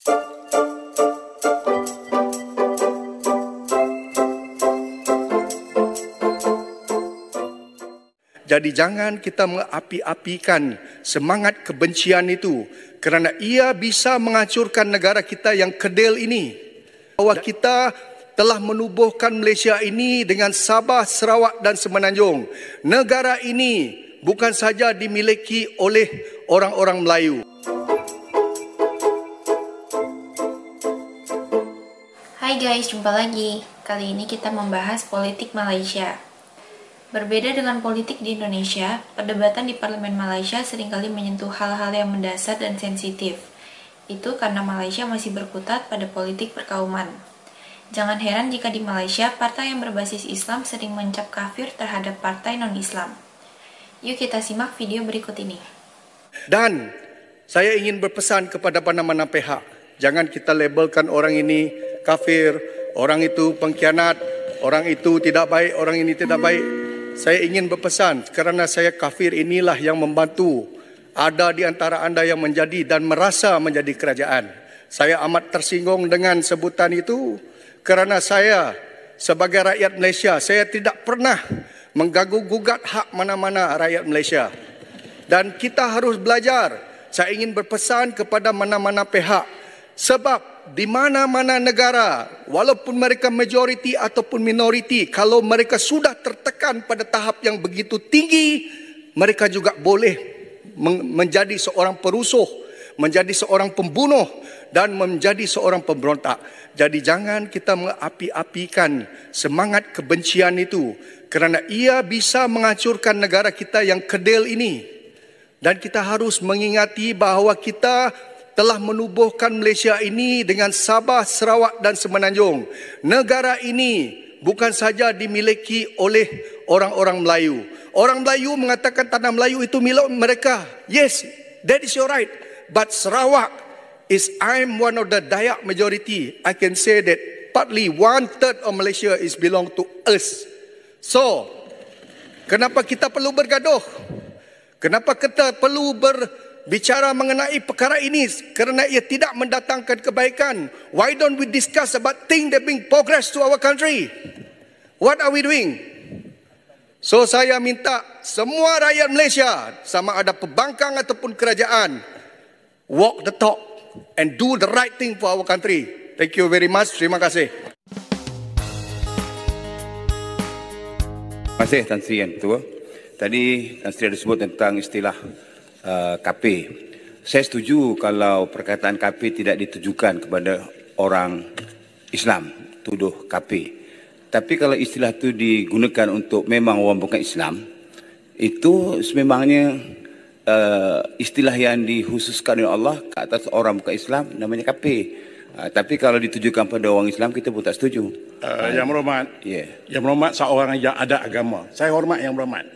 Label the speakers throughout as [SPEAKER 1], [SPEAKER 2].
[SPEAKER 1] Jadi jangan kita mengapi-apikan semangat kebencian itu kerana ia bisa menghancurkan negara kita yang kedil ini. Bahawa kita telah menubuhkan Malaysia ini dengan Sabah, Sarawak dan Semenanjung. Negara ini bukan saja dimiliki oleh orang-orang Melayu.
[SPEAKER 2] Hai guys, jumpa lagi. Kali ini kita membahas politik Malaysia. Berbeda dengan politik di Indonesia, perdebatan di Parlemen Malaysia seringkali menyentuh hal-hal yang mendasar dan sensitif. Itu karena Malaysia masih berkutat pada politik perkauman. Jangan heran jika di Malaysia, partai yang berbasis Islam sering mencap kafir terhadap partai non-Islam. Yuk kita simak video berikut ini.
[SPEAKER 1] Dan saya ingin berpesan kepada mana-mana pihak, jangan kita labelkan orang ini kafir, orang itu pengkhianat, orang itu tidak baik, orang ini tidak baik. Saya ingin berpesan kerana saya kafir inilah yang membantu ada di antara anda yang menjadi dan merasa menjadi kerajaan. Saya amat tersinggung dengan sebutan itu kerana saya sebagai rakyat Malaysia, saya tidak pernah mengganggu-gugat hak mana-mana rakyat Malaysia. Dan kita harus belajar. Saya ingin berpesan kepada mana-mana pihak sebab di mana-mana negara, walaupun mereka majoriti ataupun minoriti, kalau mereka sudah tertekan pada tahap yang begitu tinggi, mereka juga boleh menjadi seorang perusuh, menjadi seorang pembunuh dan menjadi seorang pemberontak. Jadi jangan kita mengapi-apikan semangat kebencian itu kerana ia bisa menghancurkan negara kita yang kedil ini. Dan kita harus mengingati bahawa kita telah menubuhkan Malaysia ini dengan Sabah, Sarawak dan Semenanjung. Negara ini bukan saja dimiliki oleh orang-orang Melayu. Orang Melayu mengatakan tanah Melayu itu milik mereka. Yes, that is your right. But Sarawak I'm one of the Dayak majority. I can say that partly 1/3 of Malaysia is belong to us. So, kenapa kita perlu bergaduh? Kenapa kita perlu bicara mengenai perkara ini kerana ia tidak mendatangkan kebaikan? Why don't we discuss about things that bring progress to our country? What are we doing? So saya minta semua rakyat Malaysia, sama ada pembangkang ataupun kerajaan, walk the talk and do the right thing for our country. Thank you very much. Terima kasih.
[SPEAKER 3] Terima kasih Tan Sri Yang Ketua. Tadi Tan Sri ada sebut tentang istilah KP. Saya setuju kalau perkataan KP tidak ditujukan kepada orang Islam, tuduh KP. Tapi kalau istilah itu digunakan untuk memang orang bukan Islam, itu sememangnya istilah yang dikhususkan oleh Allah ke atas orang bukan Islam, namanya KP. Tapi kalau ditujukan pada orang Islam, kita pun tak setuju.
[SPEAKER 4] Yang berhormat, Yang berhormat seorang yang ada agama. Saya hormat Yang berhormat.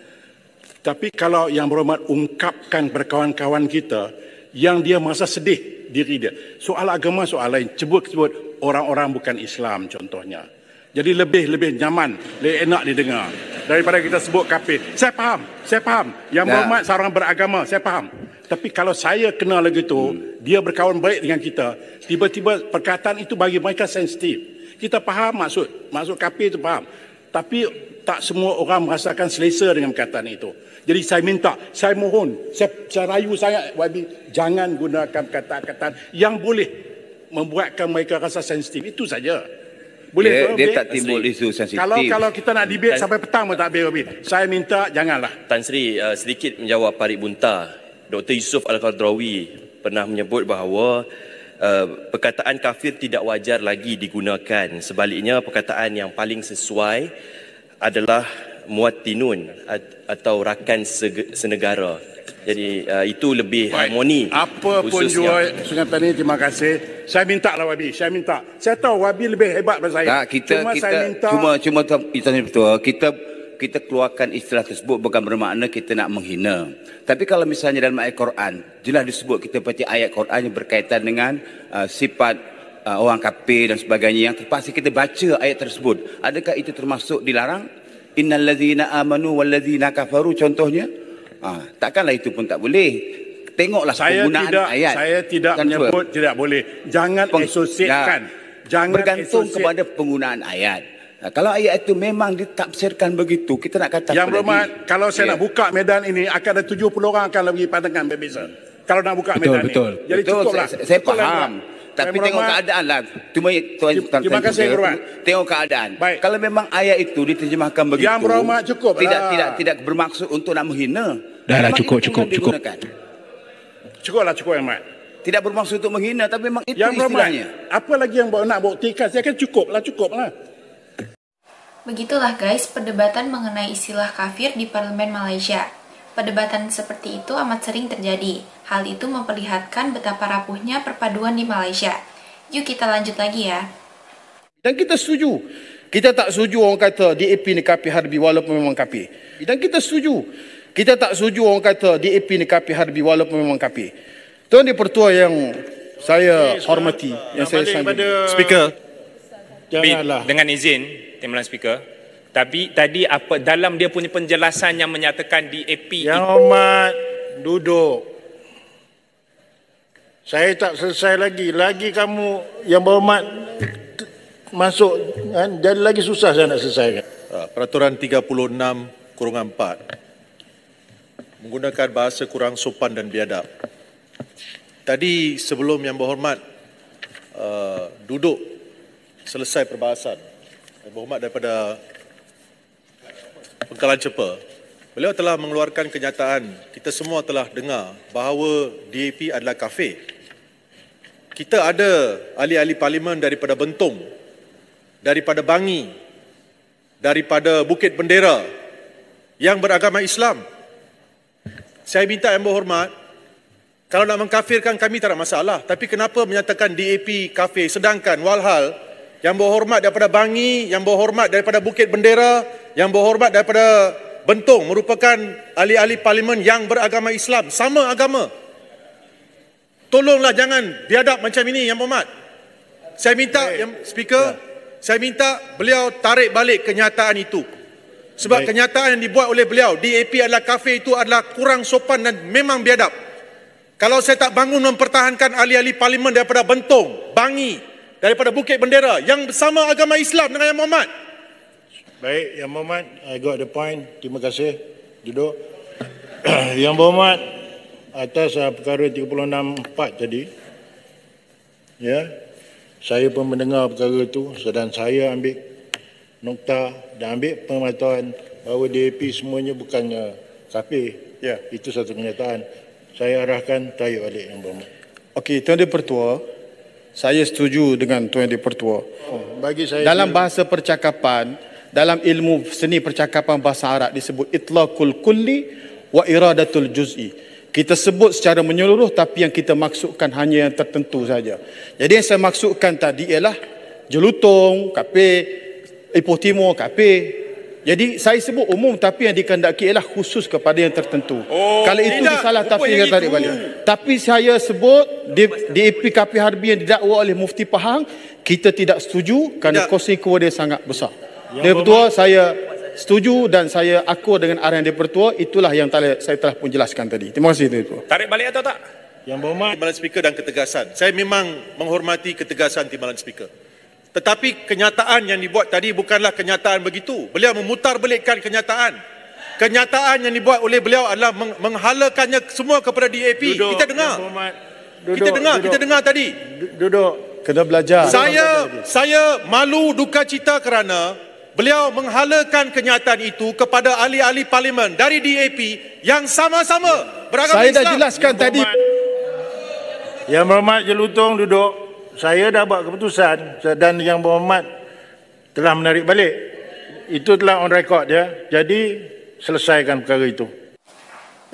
[SPEAKER 4] Tapi kalau Yang berhormat ungkapkan berkawan-kawan kita yang dia merasa sedih diri dia. Soal agama soal lain. Sebut orang-orang bukan Islam contohnya. Jadi lebih nyaman, lebih enak didengar daripada kita sebut kafir. Saya faham. Yang berhormat seorang beragama, saya faham. Tapi kalau saya kenal lagi tu, dia berkawan baik dengan kita, tiba-tiba perkataan itu bagi mereka sensitif. Kita faham maksud kafir itu faham. Tapi tak semua orang merasakan selesa dengan perkataan itu. Jadi saya minta, saya mohon, saya rayu sangat YB, jangan gunakan kata-kata yang boleh membuatkan mereka rasa sensitif. Itu saja. Boleh
[SPEAKER 3] dia tak timbul isu sensitif.
[SPEAKER 4] Kalau kita nak debate sampai petang pun tak habis. Saya minta janganlah.
[SPEAKER 5] Tan Sri sedikit menjawab Parit Bunta. Dr. Yusof Al-Qardawi pernah menyebut bahawa perkataan kafir tidak wajar lagi digunakan. Sebaliknya perkataan yang paling sesuai adalah muwatinun atau rakan senegara. Jadi itu lebih harmoni.
[SPEAKER 4] Apa pun jua sengatan ini, terima kasih. Saya minta lah Wabi, saya minta. Saya tahu Wabi lebih hebat daripada saya.
[SPEAKER 3] Kita keluarkan istilah tersebut bukan bermakna kita nak menghina. Tapi kalau misalnya dalam ayat Quran, jelas disebut kita baca ayat Quran yang berkaitan dengan sifat orang kafir dan sebagainya, yang terpaksa kita baca ayat tersebut. Adakah itu termasuk dilarang? Innal ladzina amanu wal ladzina kafaru contohnya. Takkanlah itu pun tak boleh. tengoklah penggunaan ayat.
[SPEAKER 4] Saya tidak menyebut tidak boleh. Jangan asosiatkan. Jangan
[SPEAKER 3] bergantung kepada penggunaan ayat. Kalau ayat itu memang ditafsirkan begitu, kita nak kata
[SPEAKER 4] Yang berhormat, kalau saya nak buka medan ini, akan ada 70 orang akan bagi pandangan berbeza. Kalau nak buka medan ini. Jadi cukuplah.
[SPEAKER 3] Saya faham. Tapi tengok keadaan lah.
[SPEAKER 4] Terima kasih, berhormat.
[SPEAKER 3] Tengok keadaan.
[SPEAKER 4] Baik.
[SPEAKER 3] Kalau memang ayat itu diterjemahkan begitu,
[SPEAKER 4] Yang berhormat cukup.
[SPEAKER 3] Tidak bermaksud untuk nak menghina.
[SPEAKER 6] Dah cukup.
[SPEAKER 4] Cukuplah, cukup yang mat.
[SPEAKER 3] Tidak bermaksud untuk menghina, tapi memang itu
[SPEAKER 4] Yang berhormat,
[SPEAKER 3] istilahnya.
[SPEAKER 4] apa lagi yang nak buktikan? Saya kan cukuplah.
[SPEAKER 2] Begitulah guys perdebatan mengenai istilah kafir di parlemen Malaysia. Perdebatan seperti itu amat sering terjadi. Hal itu memperlihatkan betapa rapuhnya perpaduan di Malaysia. Yuk kita lanjut lagi ya.
[SPEAKER 1] Dan kita setuju. Kita tak setuju orang kata DAP ni kafir harbi walaupun memang kafir. Dan kita setuju. Kita tak setuju orang kata DAP ni kafir harbi walaupun memang kafir. Tuan Di-Pertua yang saya hormati, yang saya sanjung.
[SPEAKER 7] Speaker,
[SPEAKER 4] Janganlah.
[SPEAKER 7] dengan izin Timbalan Speaker, tapi tadi apa dalam dia punya penjelasan yang menyatakan DAP
[SPEAKER 4] Yang hormat, duduk. Saya tak selesai lagi. Lagi kamu yang berhormat masuk, kan? Jadi lagi susah saya nak selesaikan.
[SPEAKER 8] Peraturan 36/4 menggunakan bahasa kurang sopan dan biadab. Tadi sebelum Yang Berhormat duduk selesai perbahasan, Yang Berhormat daripada Pengkalan Cepa, beliau telah mengeluarkan kenyataan, kita semua telah dengar bahawa DAP adalah kafir. Kita ada ahli-ahli parlimen daripada Bentong, daripada Bangi, daripada Bukit Bendera yang beragama Islam. Saya minta Yang Berhormat, kalau nak mengkafirkan kami tak ada masalah, tapi kenapa menyatakan DAP kafir sedangkan walhal Yang Berhormat daripada Bangi, Yang Berhormat daripada Bukit Bendera, Yang Berhormat daripada Bentong merupakan ahli-ahli parlimen yang beragama Islam, sama agama. Tolonglah jangan biadab macam ini Yang Berhormat. Saya minta Speaker, saya minta beliau tarik balik kenyataan itu. Sebab kenyataan yang dibuat oleh beliau, DAP adalah kafir, itu adalah kurang sopan dan memang biadab. Kalau saya tak bangun mempertahankan ahli-ahli parlimen daripada Bentong, Bangi, daripada Bukit Bendera yang bersama agama Islam dengan Yang Berhormat.
[SPEAKER 4] Baik, Yang Berhormat, I got the point. Terima kasih. Duduk. Yang Berhormat, atas perkara 36/4 tadi, ya, saya pun mendengar perkara itu dan saya ambil nokta dan ambil pemantauan bahawa DAP semuanya bukannya kafir. Ya, itu satu kenyataan. Saya arahkan tajuk balik Yang Berhormat.
[SPEAKER 1] Okey, Tuan Di-Pertua, saya setuju dengan Tuan Di-Pertua.
[SPEAKER 4] Bagi saya
[SPEAKER 1] Dalam bahasa percakapan, dalam ilmu seni percakapan bahasa Arab disebut itlaqul kulli wa iradatul juz'i. Kita sebut secara menyeluruh tapi yang kita maksudkan hanya yang tertentu saja. Jadi yang saya maksudkan tadi ialah Jelutong, kafir, Ipoh Timur, kafir. Jadi saya sebut umum tapi yang dikehendaki ialah khusus kepada yang tertentu. Kalau itu disalah tafsirkan tarik balik. Tapi saya sebut DAP kafir harbi yang didakwa oleh Mufti Pahang, kita tidak setuju kerana konsekuensi dia sangat besar. Di-Pertua, saya setuju dan saya akur dengan arahan Di-Pertua. Itulah yang saya telah pun jelaskan tadi. Terima kasih Di-Pertua.
[SPEAKER 7] tarik balik atau tak?
[SPEAKER 4] Yang Berhormat,
[SPEAKER 8] Timbalan Speaker dan ketegasan. Saya memang menghormati ketegasan Timbalan Speaker. Tetapi kenyataan yang dibuat tadi bukanlah kenyataan begitu. Beliau memutarbelikkan kenyataan. Kenyataan yang dibuat oleh beliau adalah menghalakannya semua kepada DAP.
[SPEAKER 4] duduk,
[SPEAKER 8] Kita dengar.
[SPEAKER 4] Yang Berhormat,
[SPEAKER 8] Kita dengar tadi.
[SPEAKER 4] Duduk.
[SPEAKER 1] Kena belajar.
[SPEAKER 8] Saya malu duka cita kerana beliau menghalakan kenyataan itu kepada ahli-ahli parlimen dari DAP yang sama-sama beragama
[SPEAKER 1] Saya
[SPEAKER 8] Islam.
[SPEAKER 1] dah jelaskan tadi.
[SPEAKER 4] Yang Berhormat Jelutong duduk. Saya dah buat keputusan dan Yang Berhormat telah menarik balik. Itu telah on record ya. Jadi selesaikan perkara itu.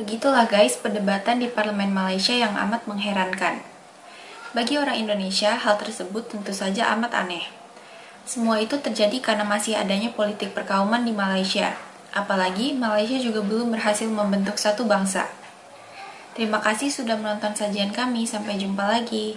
[SPEAKER 2] Begitulah guys perdebatan di parlemen Malaysia yang amat mengherankan. Bagi orang Indonesia, hal tersebut tentu saja amat aneh. Semua itu terjadi karena masih adanya politik perkauman di Malaysia. Apalagi Malaysia juga belum berhasil membentuk satu bangsa. Terima kasih sudah menonton sajian kami. Sampai jumpa lagi.